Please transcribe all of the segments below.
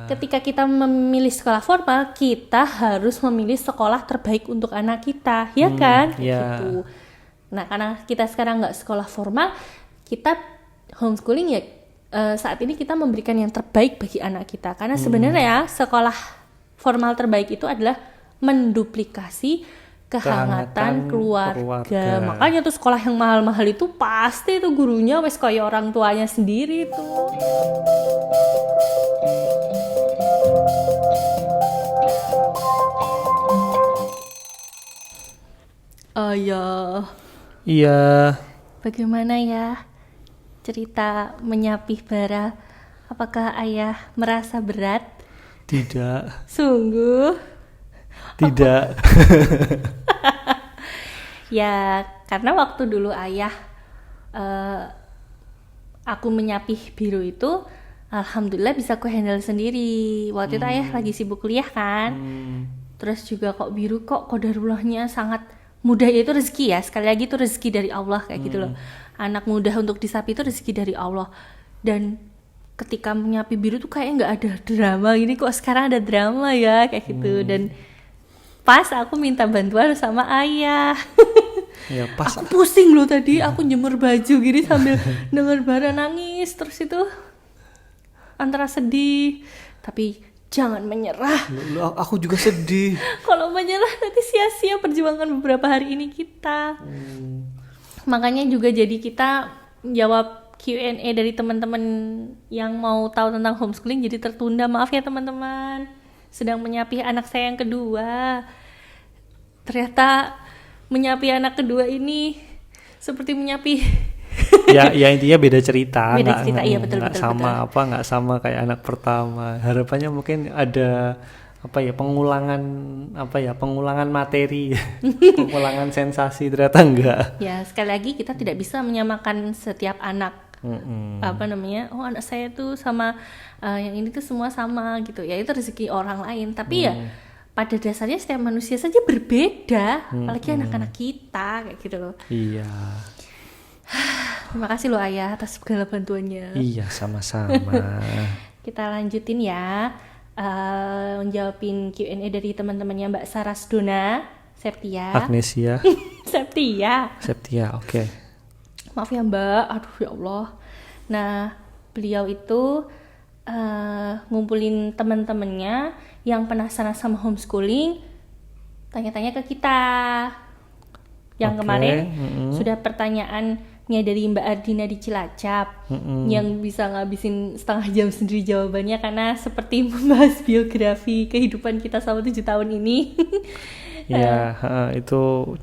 ketika kita memilih sekolah formal, kita harus memilih sekolah terbaik untuk anak kita, ya kan? Gitu. Nah, karena kita sekarang nggak sekolah formal, kita homeschooling ya. Saat ini kita memberikan yang terbaik bagi anak kita, karena sebenarnya sekolah formal terbaik itu adalah menduplikasi kehangatan keluarga. Makanya tuh sekolah yang mahal-mahal itu pasti tuh gurunya wes kayak orang tuanya sendiri tuh. Ayah. Iya. Bagaimana ya cerita menyapih bara? Apakah ayah merasa berat? Tidak. Sungguh? Tidak. Ya, karena waktu dulu ayah aku menyapih biru itu, alhamdulillah bisa aku handle sendiri. Waktu itu ayah lagi sibuk kuliah kan. Terus juga kok biru kok qadarullahnya sangat mudah, ya itu rezeki ya. Sekali lagi itu rezeki dari Allah kayak gitu loh. Anak mudah untuk disapi itu rezeki dari Allah. Dan ketika menyapi biru tuh kayak nggak ada drama gini, kok sekarang ada drama ya kayak gitu. Dan pas aku minta bantuan sama ayah. Ya, pas. Aku pusing loh tadi, aku jemur baju gini sambil denger bara nangis. Terus itu antara sedih, tapi jangan menyerah. Aku juga sedih. Kalau menyerah nanti sia-sia perjuangan beberapa hari ini kita. Makanya juga jadi kita jawab Q&A dari teman-teman yang mau tahu tentang homeschooling jadi tertunda. Maaf ya teman-teman. Sedang menyapih anak saya yang kedua. Ternyata menyapih anak kedua ini seperti menyapih ya intinya beda cerita, iya, betul, sama betul. Nggak sama kayak anak pertama. Harapannya mungkin ada pengulangan materi, pengulangan sensasi, ternyata enggak. Ya, sekali lagi kita tidak bisa menyamakan setiap anak. Anak saya tuh sama yang ini tuh semua sama gitu ya, itu rezeki orang lain. Tapi ya pada dasarnya setiap manusia saja berbeda, apalagi anak-anak kita kayak gitu loh. Iya. Terima kasih loh ayah atas segala bantuannya. Iya, sama-sama. Kita lanjutin ya, menjawabin Q&A dari teman-temannya Mbak Sarasdona Septia. Agnesia. Septia, oke. Maaf ya Mbak, aduh ya Allah. Nah, beliau itu ngumpulin teman-temannya yang penasaran sama homeschooling, tanya-tanya ke kita. Yang kemarin sudah pertanyaannya dari Mbak Ardina di Cilacap, yang bisa ngabisin setengah jam sendiri jawabannya karena seperti membahas biografi kehidupan kita selama 7 tahun ini. Ya, itu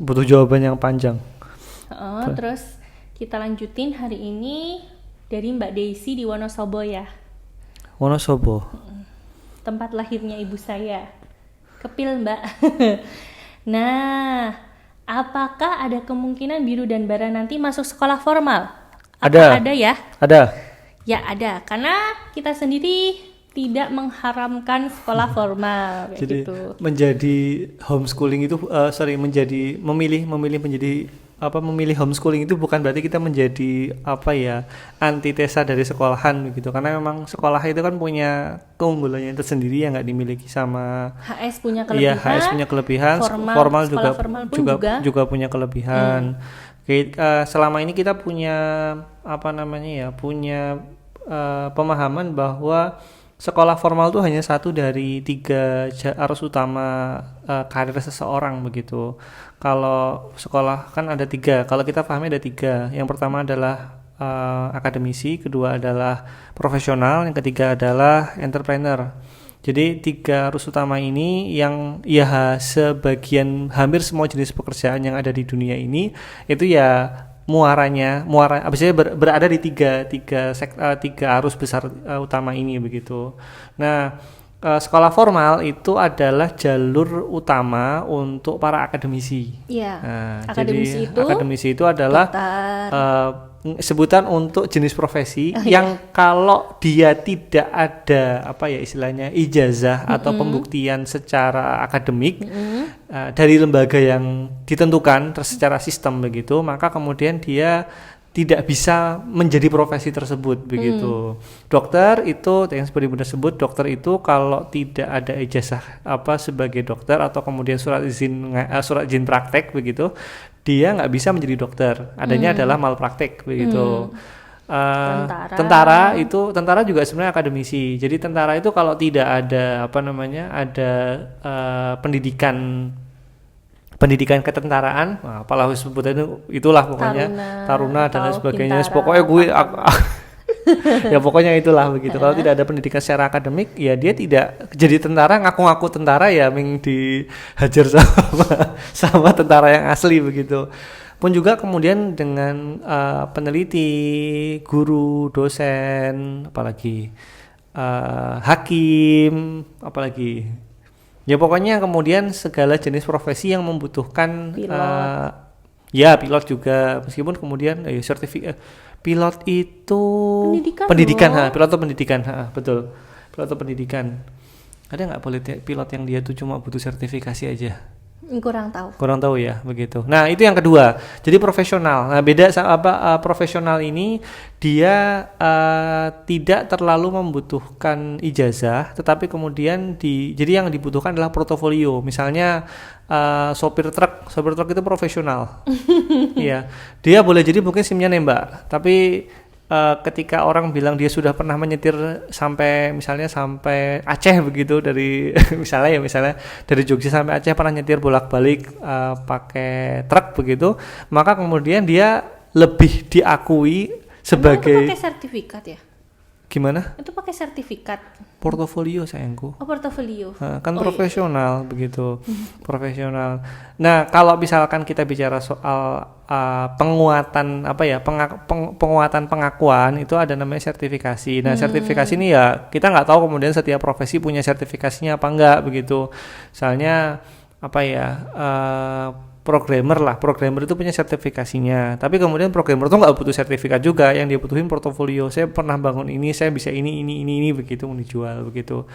butuh jawaban yang panjang. Terus kita lanjutin hari ini dari Mbak Daisy di Wonosobo ya. Wonosobo. Tempat lahirnya ibu saya. Kepil Mbak. Nah, apakah ada kemungkinan biru dan bara nanti masuk sekolah formal? Ada ya? Ada. Ya ada, karena kita sendiri tidak mengharamkan sekolah formal kayak jadi gitu. Menjadi homeschooling itu memilih homeschooling itu bukan berarti kita menjadi antitesa dari sekolahan begitu, karena memang sekolah itu kan punya keunggulannya tersendiri yang nggak dimiliki sama HS punya kelebihan. Iya, HS punya kelebihan, formal juga punya kelebihan. Selama ini kita punya pemahaman bahwa sekolah formal itu hanya satu dari 3 arus utama karir seseorang begitu. Kalau sekolah kan ada 3, kalau kita pahami ada 3. Yang pertama adalah akademisi, kedua adalah profesional, yang ketiga adalah entrepreneur. Jadi 3 arus utama ini yang sebagian hampir semua jenis pekerjaan yang ada di dunia ini itu ya muara berada di tiga arus besar utama ini begitu. Nah, sekolah formal itu adalah jalur utama untuk para akademisi. Iya. Nah, akademisi itu adalah sebutan untuk jenis profesi yang kalau dia tidak ada ijazah atau pembuktian secara akademik dari lembaga yang ditentukan secara sistem begitu, maka kemudian dia tidak bisa menjadi profesi tersebut begitu. Dokter itu yang seperti Bunda sebut, dokter itu kalau tidak ada ijazah sebagai dokter atau kemudian surat izin praktek begitu, dia nggak bisa menjadi dokter. Adanya adalah malpraktek begitu. Tentara juga sebenarnya akademisi. Jadi tentara itu kalau tidak ada pendidikan ketentaraan, apalah sebutannya itulah pokoknya taruna dan lain sebagainya. Pokoknya gue ya pokoknya itulah begitu. Kalau tidak ada pendidikan secara akademik, ya dia tidak jadi tentara, ngaku-ngaku tentara ya ming dihajar sama tentara yang asli begitu. Pun juga kemudian dengan peneliti, guru, dosen, apalagi hakim, apalagi ya pokoknya kemudian segala jenis profesi yang membutuhkan pilot juga, meskipun kemudian sertifikat pilot itu pendidikan pilot atau pendidikan, betul, pilot atau pendidikan. Ada nggak pilot yang dia tuh cuma butuh sertifikasi aja? Kurang tahu ya begitu. Nah itu yang kedua, jadi profesional. Nah beda profesional ini dia tidak terlalu membutuhkan ijazah, tetapi kemudian jadi yang dibutuhkan adalah portofolio. Misalnya sopir truk itu profesional. Iya, dia boleh jadi mungkin SIM-nya nembak, tapi ketika orang bilang dia sudah pernah menyetir sampai Aceh begitu, dari misalnya dari Jogja sampai Aceh pernah nyetir bolak-balik pakai truk begitu, maka kemudian dia lebih diakui sebagai. Itu pakai sertifikat ya? Gimana? Itu pakai sertifikat. Portofolio sayangku. Oh, portofolio. Kan profesional begitu. Profesional. Nah, kalau misalkan kita bicara soal penguatan penguatan pengakuan, itu ada namanya sertifikasi. Nah, sertifikasi ini ya kita nggak tahu kemudian setiap profesi punya sertifikasinya apa enggak begitu. Misalnya programmer itu punya sertifikasinya, tapi kemudian programmer itu nggak butuh sertifikat juga, yang dia butuhin portofolio. Saya pernah bangun ini, saya bisa ini begitu, mau dijual begitu.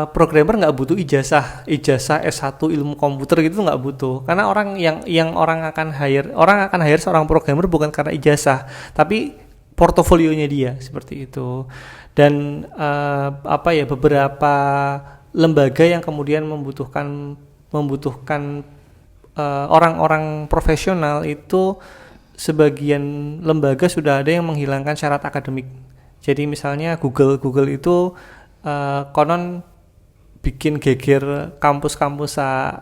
Programmer nggak butuh ijazah S1 ilmu komputer gitu, nggak butuh, karena orang orang akan hire seorang programmer bukan karena ijazah, tapi portofolionya dia seperti itu. Dan beberapa lembaga yang kemudian membutuhkan orang-orang profesional itu, sebagian lembaga sudah ada yang menghilangkan syarat akademik. Jadi misalnya Google itu konon bikin geger kampus-kampus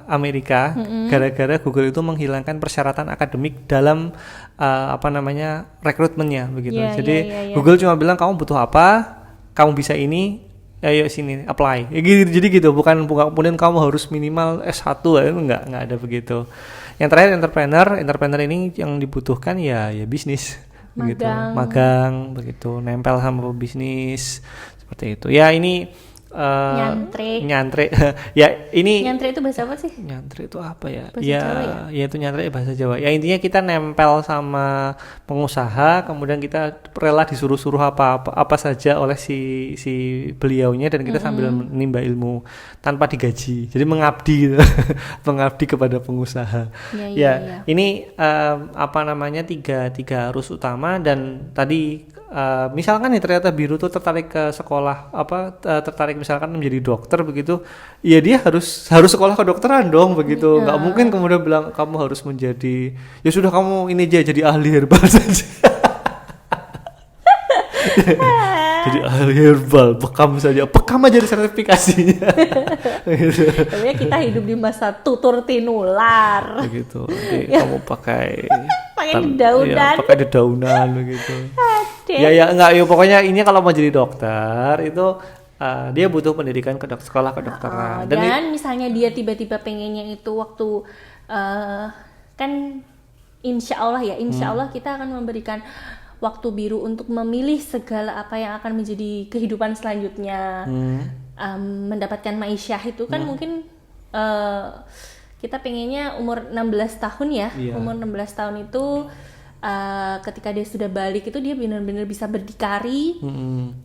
Amerika gara-gara Google itu menghilangkan persyaratan akademik dalam rekrutmennya begitu. Jadi Google cuma bilang kamu butuh apa, kamu bisa ini, ayo sini apply. Jadi gitu, bukan kemudian kamu harus minimal S1, enggak ada begitu. Yang terakhir entrepreneur ini yang dibutuhkan ya bisnis begitu. Magang begitu, nempel sama bisnis seperti itu. Ya ini nyantre. Ya ini nyantre itu bahasa apa sih? Nyantre itu apa ya? Bahasa Jawa ya? Ya itu nyantre bahasa Jawa. Ya intinya kita nempel sama pengusaha, kemudian kita rela disuruh-suruh apa saja oleh si beliaunya, dan kita sambil menimba ilmu tanpa digaji. Jadi mengabdi gitu. Mengabdi kepada pengusaha. Ya. Ini tiga arus utama. Dan tadi misalkan nih ternyata Biru tuh tertarik ke sekolah tertarik misalkan menjadi dokter begitu, ya dia harus sekolah kedokteran dong begitu. Nggak mungkin kemudian bilang kamu harus menjadi, ya sudah kamu ini aja jadi ahli herbal saja. Jadi ahli herbal, pekam aja di sertifikasinya. Gitu. Tapi kita hidup di masa tutur tinular. Begitu. Nanti kamu pakai dedaunan. Pakai dedaunan begitu. Ya enggak, pokoknya ini kalau mau jadi dokter itu dia butuh pendidikan sekolah kedokteran. Dan misalnya dia tiba-tiba pengennya itu waktu kan insya Allah kita akan memberikan waktu Biru untuk memilih segala apa yang akan menjadi kehidupan selanjutnya, mendapatkan maisyah itu kan mungkin kita pengennya umur 16 tahun ya. Umur 16 tahun itu ketika dia sudah balik itu dia benar-benar bisa berdikari,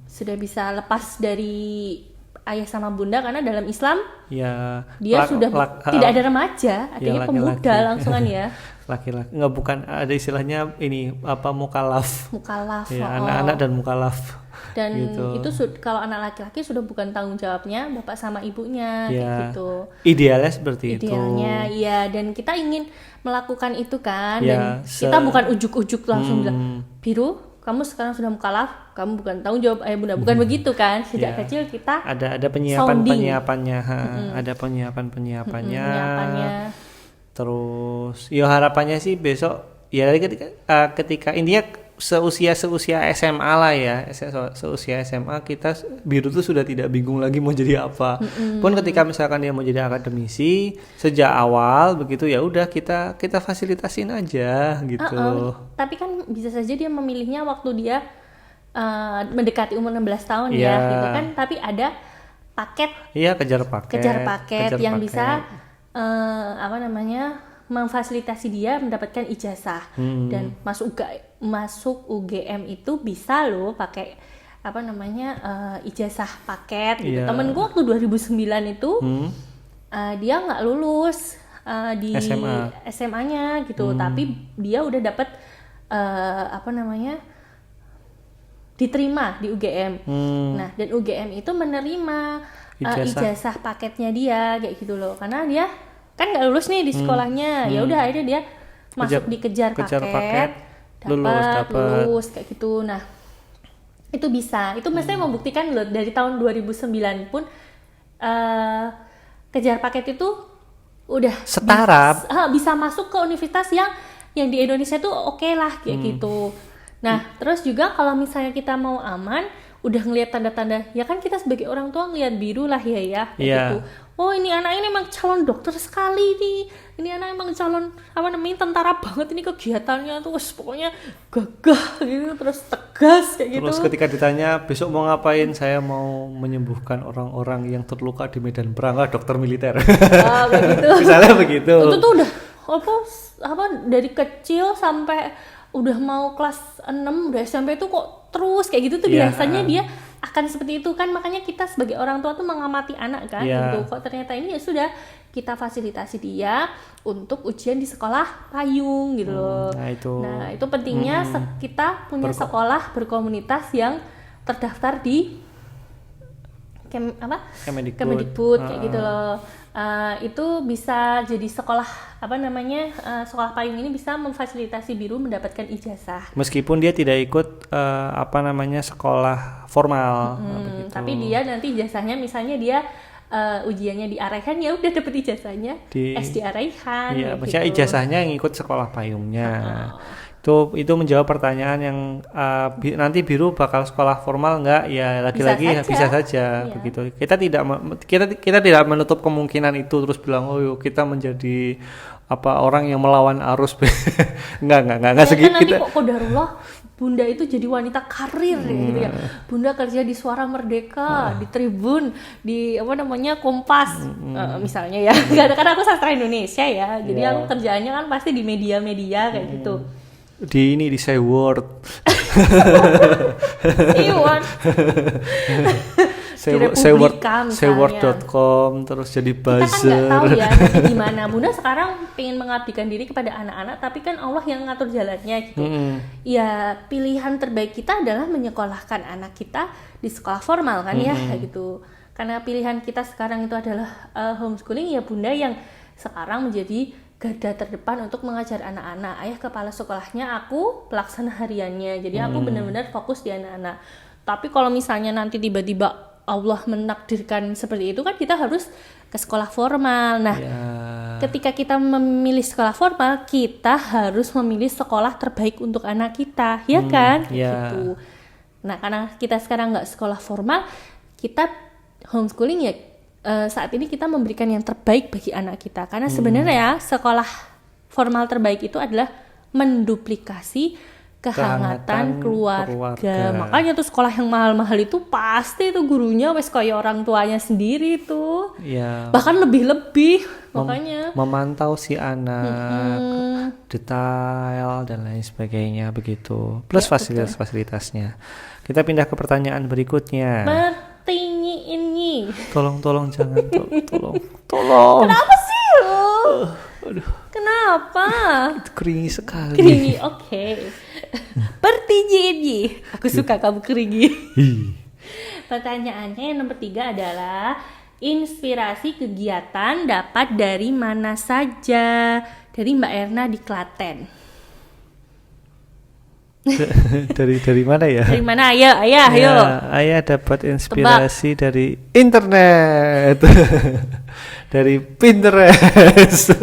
sudah bisa lepas dari ayah sama bunda, karena dalam Islam ya dia sudah tidak ada remaja, artinya pemuda langsungan ya. Laki-laki, nggak, bukan, ada istilahnya ini apa, mukallaf ya, anak-anak dan mukallaf. Dan gitu. itu kalau anak laki-laki sudah bukan tanggung jawabnya bapak sama ibunya, kayak gitu. Idealnya seperti itu. Idealnya, iya. Dan kita ingin melakukan itu kan, dan kita bukan ujuk-ujuk langsung bilang, Biru, kamu sekarang sudah mukallaf, kamu bukan tanggung jawab ayah bunda, bukan begitu kan. Sejak kecil kita ada penyiapannya, ada penyiapannya. Terus, ya harapannya sih besok ya ketika intinya seusia SMA lah ya, seusia SMA kita Biru tuh sudah tidak bingung lagi mau jadi apa. Pun ketika misalkan dia mau jadi akademisi sejak awal begitu, ya udah kita fasilitasin aja gitu. Tapi kan bisa saja dia memilihnya waktu dia mendekati umur 16 tahun ya gitu kan. Tapi ada paket. Iya, kejar paket yang bisa memfasilitasi dia mendapatkan ijazah. Dan masuk UGM itu bisa loh pakai ijazah paket gitu. Temen gue waktu 2009 itu dia nggak lulus di SMA-nya gitu, tapi dia udah dapat diterima di UGM. Nah, dan UGM itu menerima ijazah paketnya dia kayak gitu loh, karena dia kan nggak lulus nih di sekolahnya. Ya udah akhirnya dia masuk di kejar paket, lulus kayak gitu. Nah, itu bisa, itu mestinya membuktikan loh, dari tahun 2009 pun kejar paket itu udah setara bisa masuk ke universitas yang di Indonesia tuh oke lah kayak gitu. Nah, terus juga kalau misalnya kita mau aman, udah ngelihat tanda-tanda, ya kan kita sebagai orang tua ngelihat Biru lah ya gitu. Oh, ini anak ini emang calon dokter sekali nih. Ini anak emang calon tentara banget, ini kegiatannya tuh pokoknya gagah gitu, terus tegas kayak gitu. Terus ketika ditanya besok mau ngapain, saya mau menyembuhkan orang-orang yang terluka di medan perang, dokter militer. Begitu. Misalnya begitu. Itu tuh udah dari kecil sampai udah mau kelas 6 udah SMP tuh kok terus kayak gitu tuh biasanya dia akan seperti itu kan. Makanya kita sebagai orang tua tuh mengamati anak kan gitu. Kok ternyata ini ya sudah kita fasilitasi dia untuk ujian di sekolah payung gitu loh. Nah, itu pentingnya kita punya sekolah berkomunitas yang terdaftar di Kemdikbud kayak gitu loh. Itu bisa jadi sekolah sekolah payung ini bisa memfasilitasi Biru mendapatkan ijazah. Meskipun dia tidak ikut sekolah formal, tapi dia nanti ijazahnya misalnya dia ujiannya di Araihan, ya udah dapet ijazahnya di Araihan. Iya, maksudnya ijazahnya yang ikut sekolah payungnya. Itu menjawab pertanyaan yang nanti Biru bakal sekolah formal enggak? Ya lagi-lagi bisa saja begitu. Kita tidak menutup kemungkinan itu terus bilang kita menjadi orang yang melawan arus. enggak segitu. Nanti kok qadarullah Bunda itu jadi wanita karir gitu ya. Bunda kerja di Suara Merdeka, di Tribun, di Kompas, misalnya ya. Karena aku sastra Indonesia ya. Jadi aku kerjaannya kan pasti di media-media kayak gitu. Di Seword. Seword.com, terus jadi buzzer. Kita kan nggak tahu ya gimana. Bunda sekarang pengen mengabdikan diri kepada anak-anak, tapi kan Allah yang ngatur jalannya gitu. Ya pilihan terbaik kita adalah menyekolahkan anak kita di sekolah formal kan ya gitu. Karena pilihan kita sekarang itu adalah homeschooling, ya Bunda yang sekarang menjadi garda terdepan untuk mengajar anak-anak. Ayah kepala sekolahnya, aku pelaksana hariannya. Jadi aku benar-benar fokus di anak-anak. Tapi kalau misalnya nanti tiba-tiba Allah menakdirkan seperti itu kan, kita harus ke sekolah formal. Nah, ketika kita memilih sekolah formal, kita harus memilih sekolah terbaik untuk anak kita, ya kan? Gitu. Nah, karena kita sekarang nggak sekolah formal, kita homeschooling ya. Saat ini kita memberikan yang terbaik bagi anak kita. Karena sebenarnya sekolah formal terbaik itu adalah menduplikasi kehangatan keluarga. Makanya tuh sekolah yang mahal-mahal itu pasti tuh gurunya wes kayak orang tuanya sendiri tuh. Bahkan lebih-lebih. Makanya memantau si anak, detail dan lain sebagainya begitu. Plus fasilitas-fasilitasnya. Kita pindah ke pertanyaan berikutnya. Ini Tolong jangan, tolong. Kenapa sih lo? Aduh. Kenapa? Itu keringi sekali. Keringi, oke. Pertanyaan. Aku suka kamu keringi. Pertanyaannya yang nomor 3 adalah inspirasi kegiatan dapat dari mana saja? Dari Mbak Erna di Klaten. dari mana ya? Dari mana? Ayo. Ayah dapat inspirasi dari internet. Dari Pinterest.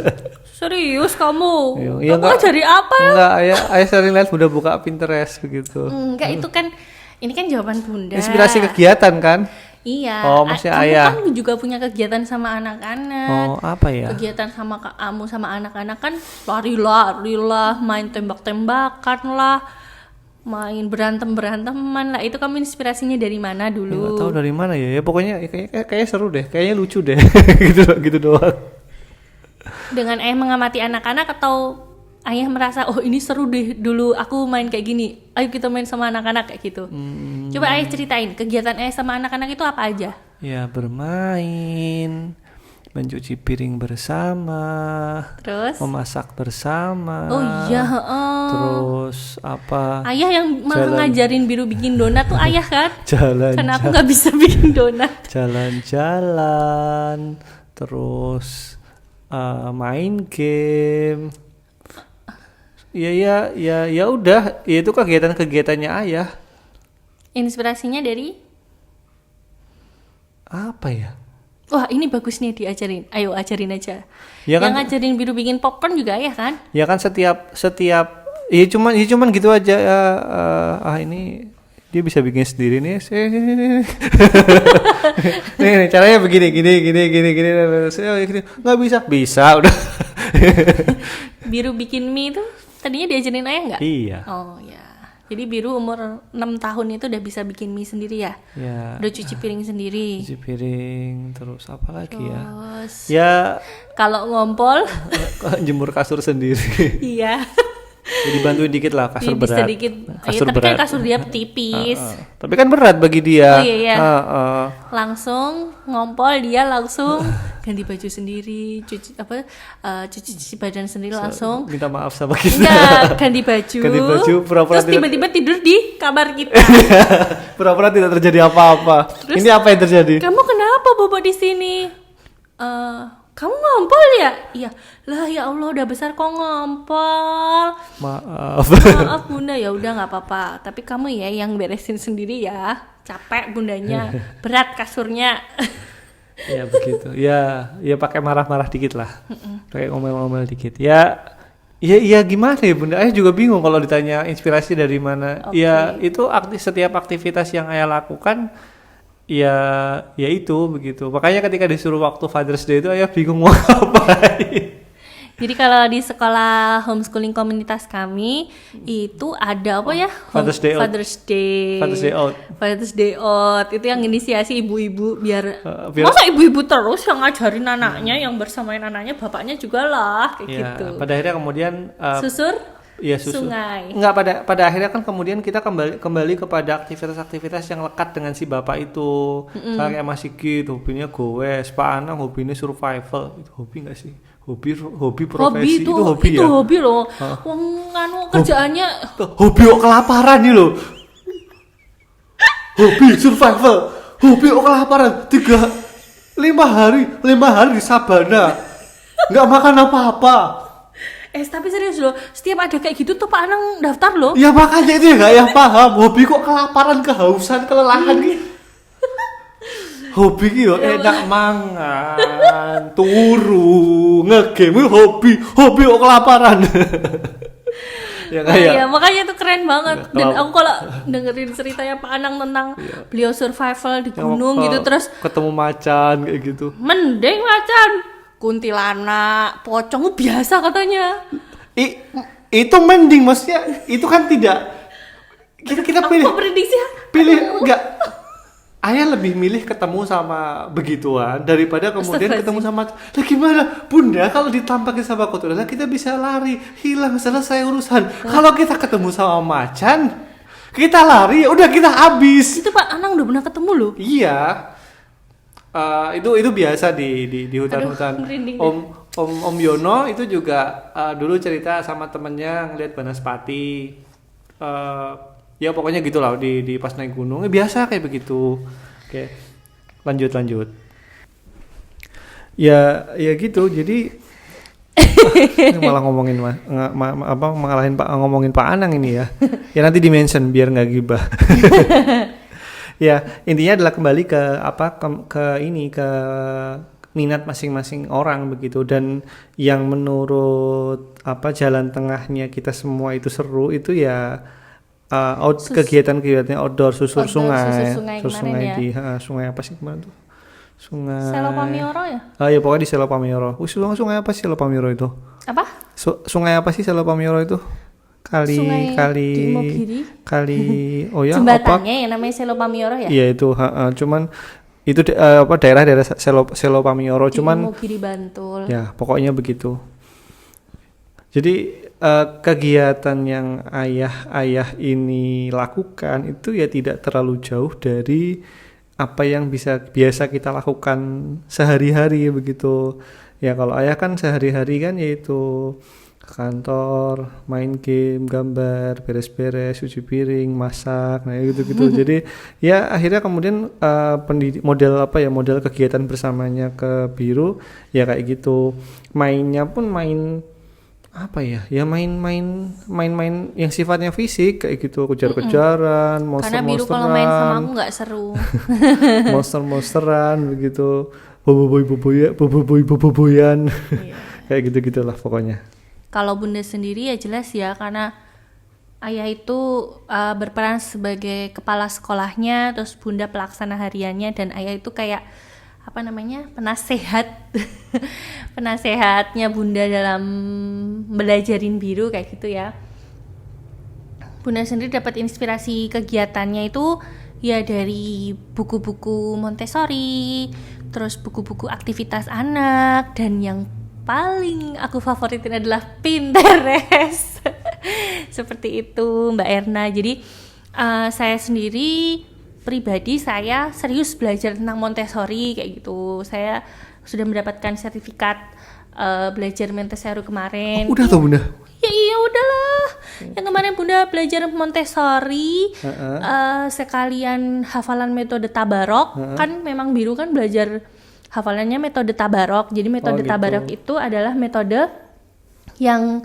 Serius kamu? Ya, kamu dari apa? Enggak, ayah sering lihat Bunda buka Pinterest begitu. Enggak, itu kan ini kan jawaban Bunda. Inspirasi kegiatan kan? Iya. Oh, maksudnya kamu ayah. kan juga punya kegiatan sama anak-anak. Oh, apa ya? Kegiatan sama kamu sama anak-anak kan lari lah, main tembak-tembakan lah, main berantem-beranteman lah. Itu kamu inspirasinya dari mana dulu? Nggak tahu dari mana ya. Ya pokoknya kayaknya seru deh. Kayaknya lucu deh. gitu doang. Dengan ayah mengamati anak-anak atau ayah merasa oh ini seru deh dulu aku main kayak gini, ayo kita main sama anak-anak kayak gitu. Coba ayah ceritain kegiatan ayah sama anak-anak itu apa aja? Ya bermain, mencuci piring bersama, terus memasak bersama. Oh iya. Terus apa? Ayah yang malah ngajarin Biru bikin donat tuh ayah kan? Karena aku nggak bisa bikin donat. Jalan-jalan, terus main game. Ya udah, ya itu kegiatannya ayah. Inspirasinya dari apa ya? Wah, ini bagus nih diajarin. Ayo ajarin aja. Ya yang kan, ngajarin Biru bikin popcorn juga ayah kan? Ya kan setiap ya cuman gitu aja. Ini dia bisa bikin sendiri nih. nih caranya begini, gini. Nggak bisa udah. Biru bikin mie itu tadinya diajarin ayah nggak? Iya. Oh ya. Jadi Biru umur 6 tahun itu udah bisa bikin mie sendiri ya? Ya. Udah cuci piring sendiri. Cuci piring, terus apa lagi terus, ya? Kalau ngompol jemur kasur sendiri. Iya. Jadi bantuin dikit lah, kasur berat. Sedikit. Tapi berat. Kan kasur dia tipis. Tapi kan berat bagi dia. Oh iya. Langsung ngompol dia langsung ganti baju sendiri, cuci badan sendiri langsung. Minta maaf sama kita. Enggak, ganti baju. Pura-pura terus tiba-tiba tidur di kamar kita. Pura-pura tidak terjadi apa-apa. Terus, ini apa yang terjadi? Kamu kenapa bobo di sini? Kamu ngompol ya? Iya. Lah ya Allah udah besar kok ngompol. Maaf Bunda, ya udah nggak apa-apa. Tapi kamu ya yang beresin sendiri ya. Capek bundanya, berat kasurnya. Ya begitu. Ya pakai marah-marah dikit lah. Pakai ngomel-ngomel dikit. Ya gimana ya Bunda? Ayah juga bingung kalau ditanya inspirasi dari mana. Okay. Ya itu setiap aktivitas yang ayah lakukan. Ya itu begitu. Makanya ketika disuruh waktu Father's Day itu ayah bingung mau ngapain. Jadi kalau di sekolah homeschooling komunitas kami itu ada apa ya? Father's Day Out. Itu yang inisiasi ibu-ibu biar masa ibu-ibu terus yang ngajarin anaknya, yang bersamain anaknya, bapaknya juga lah kayak gitu. Pada akhirnya kemudian susur sungai. Enggak, pada akhirnya kan kemudian kita kembali kepada aktivitas-aktivitas yang lekat dengan si bapak itu. Kayak Mas Sigit hobinya goes, Pak Anang hobinya survival. Itu hobi enggak sih? Hobi profesi itu hobi ya? Itu hobi loh. Wong kerjaannya hobi kok kelaparan nih loh. Hobi survival, hobi kok kelaparan 5 hari di sabana. Enggak makan apa-apa. Tapi serius loh, setiap ada kayak gitu tuh Pak Anang daftar loh. Ya makanya itu ya paham. Hobi kok kelaparan, kehausan, kelelahan gitu. Hobi gitu enak mangan, turu, ngegame hobi kok kelaparan. Ya makanya itu keren banget. Dan aku kalau dengerin ceritanya Pak Anang tentang beliau survival di gunung gitu, terus ketemu macan kayak gitu. Mending macan, kuntilanak, pocong biasa katanya. Itu mending, maksudnya itu kan tidak kita pilih enggak. Ayah lebih milih ketemu sama begituan daripada kemudian ketemu sama. Lah gimana Bunda, kalau ditampakin sama kuntilanak kita bisa lari, hilang, selesai urusan. Kalau kita ketemu sama macan, kita lari, udah kita habis. Itu Pak Anang udah pernah ketemu loh. Iya. Itu biasa di hutan-hutan. Om Yono itu juga dulu cerita sama temennya ngeliat banaspati. Ya pokoknya gitulah di pas naik gunung. Biasa kayak begitu. Oke. Lanjut. Ya gitu. Jadi malah ngomongin mengalahin ngomongin Pak Anang ini ya. Ya nanti di-mention biar nggak gibah. Ya, intinya adalah kembali ke minat masing-masing orang begitu, dan yang menurut jalan tengahnya kita semua itu seru itu ya kegiatan-kegiatan outdoor, susur sungai ya. Di sungai apa sih kemarin tuh? Sungai Selo Pamioro ya? Ya pokoknya di Selo Pamioro. Sungai apa sih Selo Pamioro itu? Apa? Sungai apa sih Selo Pamioro itu? Kali jembatannya ya namanya Selo Pamioro ya? Iya itu, cuman itu daerah Selo Pamioro, cuman Imogiri Bantul. Ya, pokoknya begitu. Jadi kegiatan yang ayah ini lakukan itu ya tidak terlalu jauh dari apa yang biasa kita lakukan sehari-hari begitu. Ya kalau ayah kan sehari-hari kan yaitu ke kantor, main game, gambar, beres-beres, cuci piring, masak, nah gitu-gitu. Jadi ya akhirnya kemudian model kegiatan bersamanya ke Biru ya kayak gitu. Mainnya pun main main yang sifatnya fisik kayak gitu, kejar-kejaran, monster-monsteran. Karena Biru kalau main sama aku nggak seru. monster-monsteran begitu, boboiboyan. Kayak gitu-gitulah pokoknya. Kalau Bunda sendiri ya jelas ya, karena ayah itu berperan sebagai kepala sekolahnya, terus Bunda pelaksana hariannya, dan ayah itu kayak penasehatnya Bunda dalam belajarin Biru kayak gitu ya. Bunda sendiri dapat inspirasi kegiatannya itu ya dari buku-buku Montessori, terus buku-buku aktivitas anak, dan yang paling aku favoritin adalah Pinterest. Seperti itu Mbak Erna. Jadi saya sendiri pribadi saya serius belajar tentang Montessori kayak gitu. Saya sudah mendapatkan sertifikat belajar Montessori kemarin. Udah tuh Bunda? Ya iya udahlah. Yang kemarin Bunda belajar Montessori, sekalian hafalan metode Tabarok. Kan memang Biru kan belajar hafalannya metode Tabarok. Jadi metode Tabarok itu adalah metode yang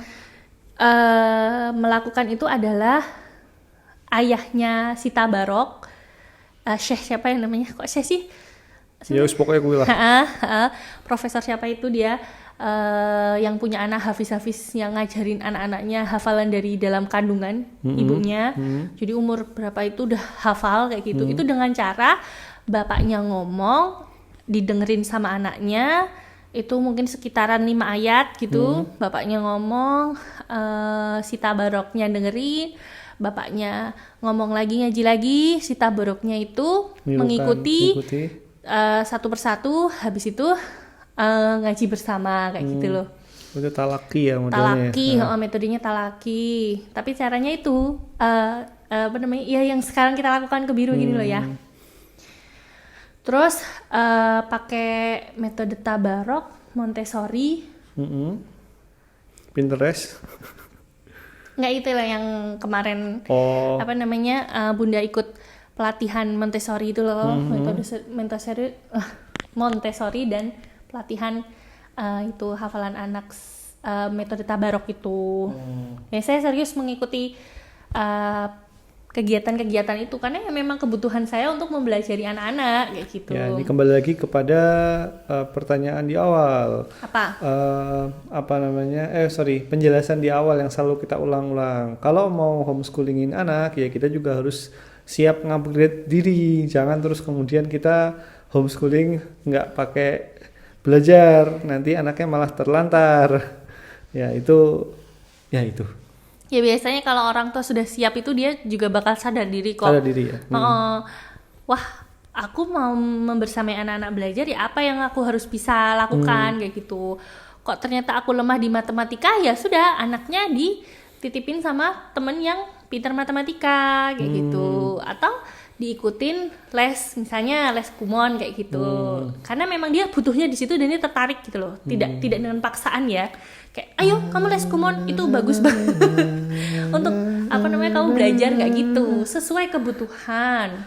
melakukan itu adalah ayahnya si Tabarok. Syekh siapa yang namanya? Kok Syekh sih? Ya pokoknya gue lah. Profesor siapa itu dia yang punya anak hafiz-hafiz yang ngajarin anak-anaknya hafalan dari dalam kandungan ibunya. Jadi umur berapa itu udah hafal kayak gitu. Itu dengan cara bapaknya ngomong, didengerin sama anaknya, itu mungkin sekitaran 5 ayat gitu. Bapaknya ngomong, si Tabaroknya dengerin, bapaknya ngomong lagi, ngaji lagi, si Tabaroknya itu mengikuti satu persatu, habis itu ngaji bersama kayak gitu loh. Itu talaki ya modelnya. Talaki, metodenya talaki. Tapi caranya itu ya yang sekarang kita lakukan ke Biru gini loh ya. Terus pakai metode Tabarok, Montessori, Pinterest. Nggak itu lah yang kemarin Bunda ikut pelatihan Montessori itu loh, Montessori dan pelatihan itu hafalan anak metode Tabarok itu. Ya saya serius mengikuti kegiatan-kegiatan itu karena ya memang kebutuhan saya untuk mempelajari anak-anak kayak gitu. Ya, ini kembali lagi kepada pertanyaan di awal. Penjelasan di awal yang selalu kita ulang-ulang. Kalau mau homeschoolingin anak, ya kita juga harus siap ngupgrade diri. Jangan terus kemudian kita homeschooling nggak pakai belajar, nanti anaknya malah terlantar. Ya itu. Ya biasanya kalau orang tua sudah siap itu dia juga bakal sadar diri kok. Sadar diri ya. Wah, aku mau membersamai anak-anak belajar ya apa yang aku harus bisa lakukan kayak gitu. Kok ternyata aku lemah di matematika, ya sudah anaknya dititipin sama temen yang pintar matematika kayak gitu, atau diikutin les, misalnya les kumon kayak gitu, karena memang dia butuhnya di situ dan dia tertarik gitu loh, tidak dengan paksaan ya, kayak ayo kamu les kumon itu bagus banget untuk kamu belajar nggak gitu, sesuai kebutuhan.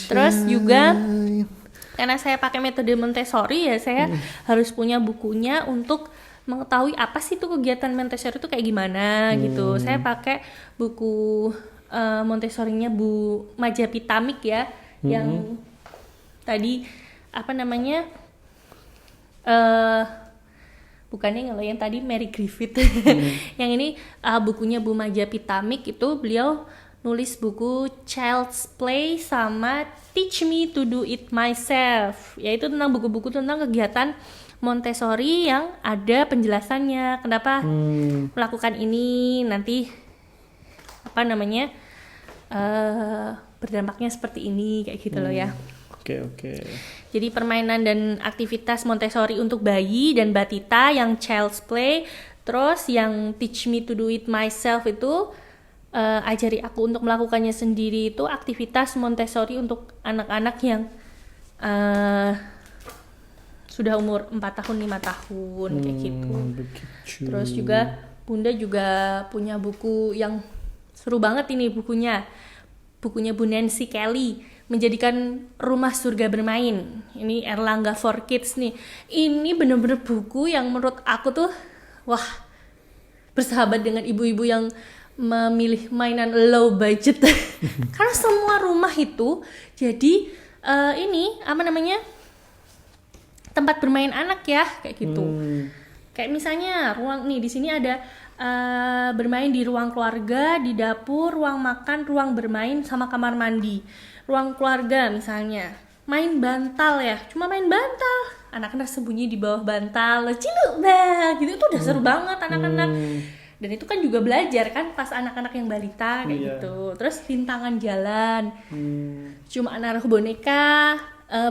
Terus juga karena saya pakai metode Montessori ya, saya harus punya bukunya untuk mengetahui apa sih itu kegiatan Montessori itu kayak gimana gitu. Saya pakai buku Montessori-nya Bu Majapahit ya, yang tadi bukannya kalau yang tadi Mary Griffith. Yang ini bukunya Bu Majapahit itu beliau nulis buku Child's Play sama Teach Me to Do It Myself, yaitu tentang buku-buku tentang kegiatan Montessori yang ada penjelasannya kenapa melakukan ini, nanti berdampaknya seperti ini kayak gitu loh ya. Oke. Jadi permainan dan aktivitas Montessori untuk bayi dan batita yang Child's Play, terus yang Teach Me to Do It Myself itu ajari aku untuk melakukannya sendiri, itu aktivitas Montessori untuk anak-anak yang sudah umur 4 tahun 5 tahun kayak gitu. Begitu. Terus juga Bunda juga punya buku yang seru banget ini, bukunya Bu Nancy Kelly, Menjadikan Rumah Surga Bermain. Ini Erlangga for Kids nih. Ini bener-bener buku yang menurut aku tuh bersahabat dengan ibu-ibu yang memilih mainan low budget. Karena semua rumah itu jadi tempat bermain anak ya, kayak gitu. Kayak misalnya di sini ada bermain di ruang keluarga, di dapur, ruang makan, ruang bermain, sama kamar mandi. Ruang keluarga misalnya main bantal ya, cuma main bantal, anak-anak sembunyi di bawah bantal, ciluk gitu, itu udah seru banget anak-anak. Dan itu kan juga belajar kan pas anak-anak yang balita kayak gitu. Terus rintangan jalan, cuma naruh boneka,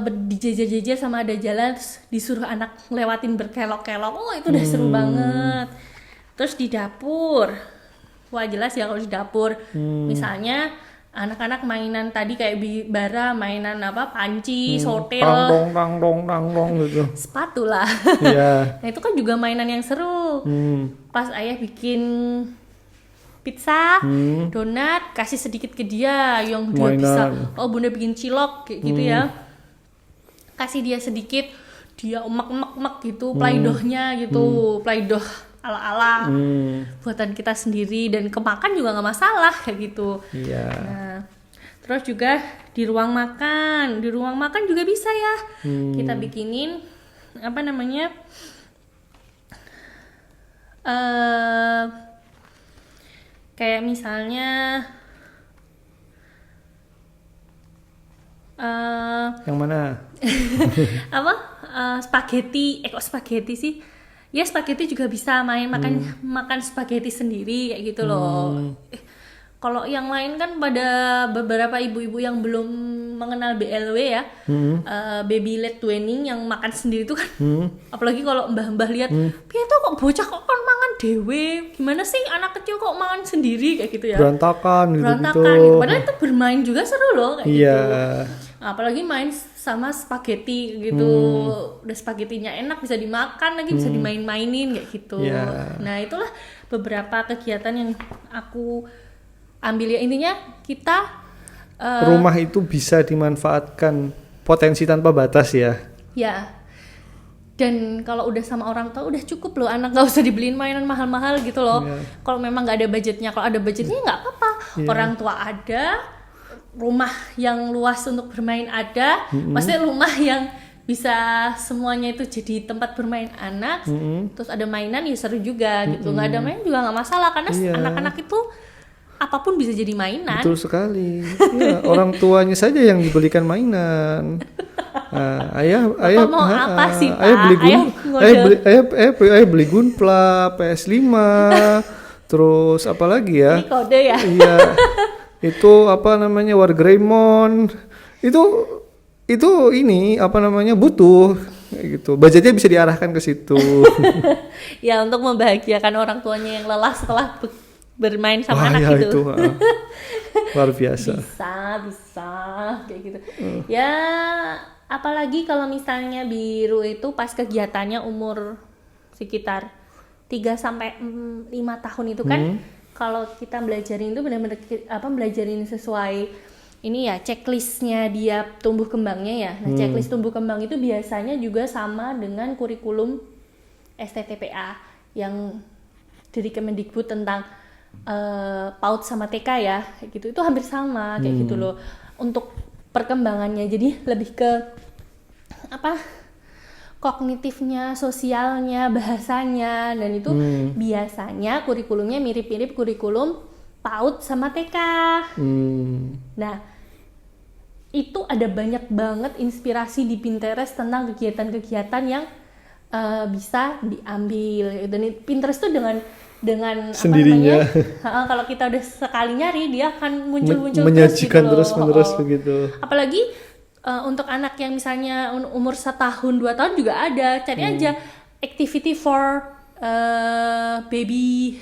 dijejer-jejer sama ada jalan, terus disuruh anak ngelewatin berkelok-kelok, itu udah seru banget. Terus di dapur, jelas ya kalau di dapur, misalnya anak-anak mainan tadi kayak bara, mainan panci, sotil, tang gitu, sepatu lah. Nah itu kan juga mainan yang seru. Pas ayah bikin pizza, donat, kasih sedikit ke dia yang dia bisa. Bunda bikin cilok kayak gitu ya, kasih dia sedikit, dia emak gitu, play-dohnya gitu, play-doh ala-ala buatan kita sendiri, dan kemakan juga nggak masalah kayak gitu. Nah, terus juga di ruang makan juga bisa ya, kita bikinin kayak misalnya yang mana? Spaghetti, kok spaghetti sih? Ya spaghetti juga bisa makan spaghetti sendiri kayak gitu loh. Kalau yang lain kan pada beberapa ibu-ibu yang belum mengenal BLW ya, baby led weaning yang makan sendiri itu kan, apalagi kalau mbah-mbah lihat, piye tuh kok bocah kok kan mangan dewe, gimana sih anak kecil kok makan sendiri kayak gitu ya, berantakan gitu. Padahal itu bermain juga seru loh kayak gitu. Apalagi main sama spaghetti gitu, udah spagettinya enak, bisa dimakan lagi, bisa dimain-mainin kayak gitu. Nah itulah beberapa kegiatan yang aku ambil ya, intinya kita rumah itu bisa dimanfaatkan potensi tanpa batas ya. Dan kalau udah sama orang tua udah cukup loh, anak nggak usah dibeliin mainan mahal-mahal gitu loh. Kalau memang nggak ada budgetnya, kalau ada budgetnya nggak apa-apa. Orang tua ada, rumah yang luas untuk bermain ada, maksudnya rumah yang bisa semuanya itu jadi tempat bermain anak, terus ada mainan ya seru juga gitu. Nggak ada mainan juga nggak masalah, karena anak-anak itu apapun bisa jadi mainan. Betul sekali. Orang tuanya saja yang dibelikan mainan. Ayah mau apa sih Pak? Ayah beli Gunpla, PS5, terus apa lagi ya? Ini kode ya? Iya. Itu Wargreymon. Itu ini butuh gitu. Budgetnya bisa diarahkan ke situ. Ya untuk membahagiakan orang tuanya yang lelah setelah bermain sama anak ya gitu. Itu, luar biasa. Bisa kayak gitu. Ya, apalagi kalau misalnya Biru itu pas kegiatannya umur sekitar 3 sampai 5 tahun itu kan kalau kita belajarin itu benar-benar belajarin sesuai ini ya, checklistnya dia tumbuh kembangnya ya. Nah, checklist tumbuh kembang itu biasanya juga sama dengan kurikulum STTPA yang dari Kemendikbud tentang PAUD sama TK ya, kayak gitu. Itu hampir sama kayak gitu loh untuk perkembangannya. Jadi lebih ke kognitifnya, sosialnya, bahasanya, dan itu biasanya kurikulumnya mirip-mirip kurikulum PAUD sama TK. Nah, itu ada banyak banget inspirasi di Pinterest tentang kegiatan-kegiatan yang bisa diambil. Dan Pinterest tuh dengan sendirinya kalau kita udah sekali nyari dia akan muncul menyajikan terus begitu. Apalagi untuk anak yang misalnya umur 1 tahun 2 tahun juga ada, cari aja activity for baby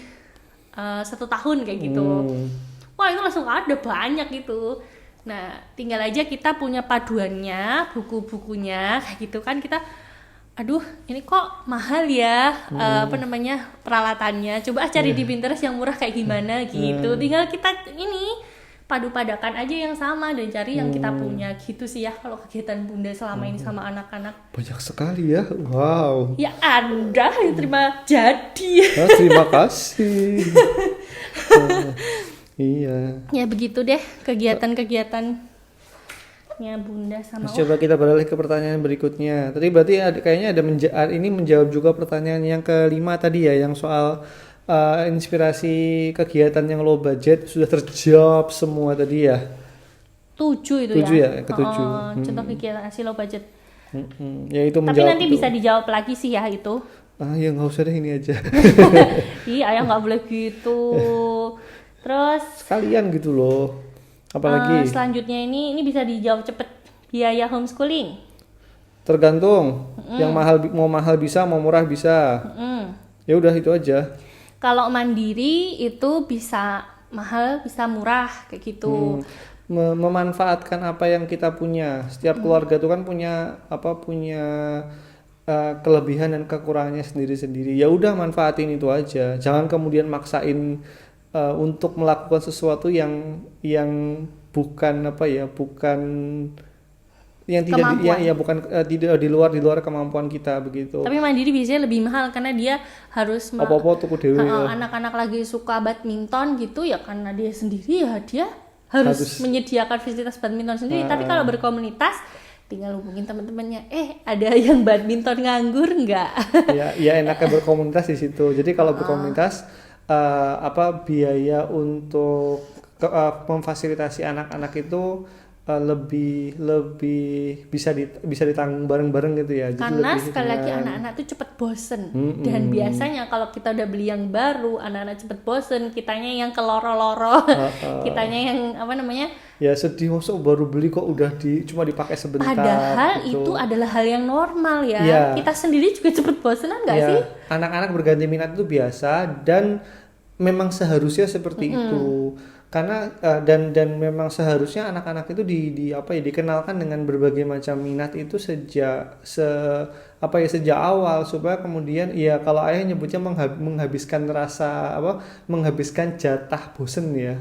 1 tahun kayak gitu. Wah, itu langsung ada banyak gitu. Nah, tinggal aja kita punya paduannya, buku-bukunya kayak gitu kan. Kita aduh, ini kok mahal ya peralatannya. Coba cari di Pinterest yang murah kayak gimana gitu. Tinggal kita ini padu-padakan aja yang sama dan cari yang kita punya gitu sih ya kalau kegiatan Bunda selama ini sama anak-anak. Banyak sekali ya. Wow. Ya Anda yang terima jadi. Terima kasih. Iya. Ya begitu deh kegiatan-kegiatannya Bunda sama. Coba kita beralih ke pertanyaan berikutnya. Tadi berarti kayaknya ini menjawab juga pertanyaan yang kelima tadi ya, yang soal inspirasi kegiatan yang low budget sudah terjawab semua tadi ya. 7 itu 7 ya, ke-7. Contoh kegiatan asli low budget. Ya itu tapi nanti bisa dijawab lagi sih ya itu. Ya nggak usah deh, ini aja. Iya, ayah nggak boleh gitu. Terus sekalian gitu loh. Apalagi selanjutnya ini bisa dijawab cepet. Biaya homeschooling tergantung. Yang mau mahal bisa, mau murah bisa. Ya udah itu aja. Kalau mandiri itu bisa mahal bisa murah kayak gitu. Memanfaatkan apa yang kita punya. Setiap keluarga itu kan punya kelebihan dan kekurangannya sendiri-sendiri. Ya udah, manfaatin itu aja. Jangan kemudian maksain untuk melakukan sesuatu yang bukan yang tidak di luar kemampuan kita begitu. Tapi mandiri biasanya lebih mahal karena dia harus tuku dewe. Anak-anak lagi suka badminton gitu ya, karena dia sendiri ya dia harus menyediakan fasilitas badminton sendiri. Tapi kalau berkomunitas tinggal hubungin teman-temannya, ada yang badminton nganggur nggak? ya enaknya berkomunitas di situ. Jadi kalau berkomunitas biaya untuk memfasilitasi anak-anak itu lebih bisa ditanggung bareng-bareng gitu ya. Karena sekali lagi anak-anak tuh cepet bosen. Dan biasanya kalau kita udah beli yang baru, anak-anak cepet bosen, kitanya yang keloro-loro, kitanya yang ya sedih, masuk baru beli kok udah cuma dipakai sebentar. Padahal gitu. Itu adalah hal yang normal ya. Kita sendiri juga cepet bosenan nggak sih? Anak-anak berganti minat itu biasa dan memang seharusnya seperti itu. Karena dan memang seharusnya anak-anak itu dikenalkan dengan berbagai macam minat itu sejak awal, supaya kemudian kalau ayah nyebutnya menghabiskan menghabiskan jatah bosen ya.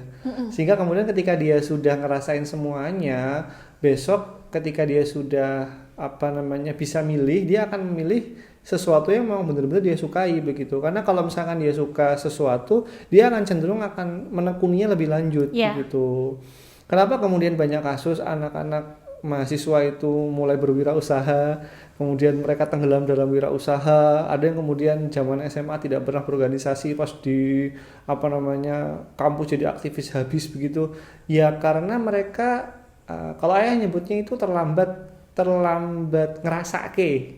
Sehingga kemudian ketika dia sudah ngerasain semuanya, besok ketika dia sudah bisa milih, dia akan memilih sesuatu yang memang benar-benar dia sukai begitu. Karena kalau misalkan dia suka sesuatu, dia akan cenderung akan menekuninya lebih lanjut begitu. Kenapa kemudian banyak kasus anak-anak mahasiswa itu mulai berwirausaha, kemudian mereka tenggelam dalam wirausaha, ada yang kemudian zaman SMA tidak pernah berorganisasi, pas di kampus jadi aktivis habis begitu. Ya karena mereka kalau ayah nyebutnya itu terlambat ngerasake.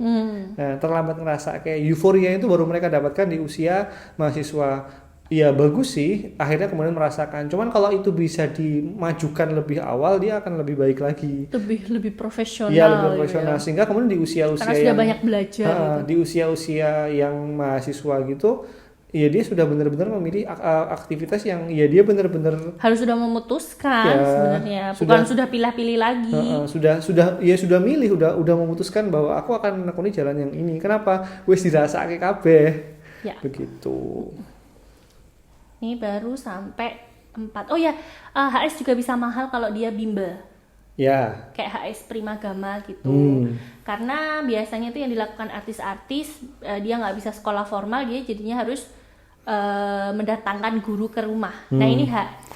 Terlambat ngerasake. Euforia itu baru mereka dapatkan di usia mahasiswa. Ya bagus sih, akhirnya kemudian merasakan. Cuman kalau itu bisa dimajukan lebih awal, dia akan lebih baik lagi. Lebih profesional. Iya, lebih profesional. Sehingga kemudian di usia-usia karena sudah banyak belajar. Di usia-usia yang mahasiswa gitu, ya dia sudah benar-benar memilih aktivitas yang ya dia benar-benar harus sudah memutuskan ya, sebenarnya, bukan sudah pilih-pilih lagi. Sudah milih, udah memutuskan bahwa aku akan menekuni jalan yang ini. Kenapa? Wis dirasake kabeh. Ya. Begitu. Ini baru sampai 4. Oh ya, HS juga bisa mahal kalau dia bimbel. Ya. Kayak HS Primagama gitu. Karena biasanya itu yang dilakukan artis-artis, dia nggak bisa sekolah formal, dia jadinya harus mendatangkan guru ke rumah. Nah ini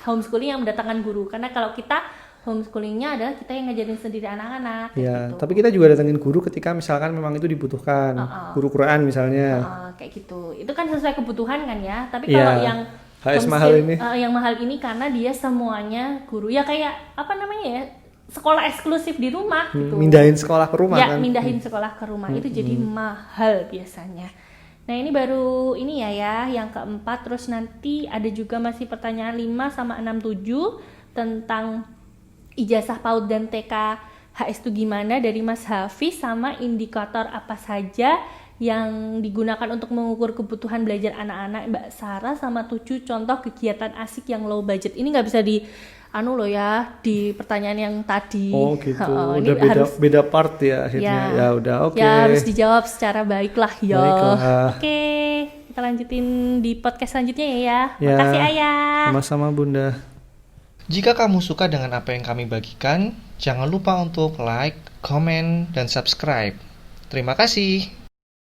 homeschooling yang mendatangkan guru. Karena kalau kita homeschoolingnya adalah kita yang ngajarin sendiri anak-anak. Ya, gitu. tapi kita juga datangin guru ketika misalkan memang itu dibutuhkan. Guru Quran misalnya. Kayak gitu. Itu kan sesuai kebutuhan kan ya. Tapi kalau yang HS mahal ini, yang mahal ini karena dia semuanya guru ya kayak apa namanya ya, sekolah eksklusif di rumah gitu. Mindahin sekolah ke rumah ya, kan? Mindahin sekolah ke rumah itu jadi mahal biasanya. Nah ini baru ini ya yang keempat. Terus nanti ada juga masih pertanyaan 5 sama 6, 7 tentang ijazah PAUD dan TK HS itu gimana dari Mas Hafiz, sama indikator apa saja yang digunakan untuk mengukur kebutuhan belajar anak-anak Mbak Sarah, sama 7 contoh kegiatan asik yang low budget. Ini nggak bisa di di pertanyaan yang tadi. Oh gitu. Udah beda part ya akhirnya. Ya udah oke. Ya harus dijawab secara baiklah ya. Baiklah. Oke, kita lanjutin di podcast selanjutnya ya. Makasih Ayah. Sama-sama Bunda. Jika kamu suka dengan apa yang kami bagikan, jangan lupa untuk like, comment, dan subscribe. Terima kasih.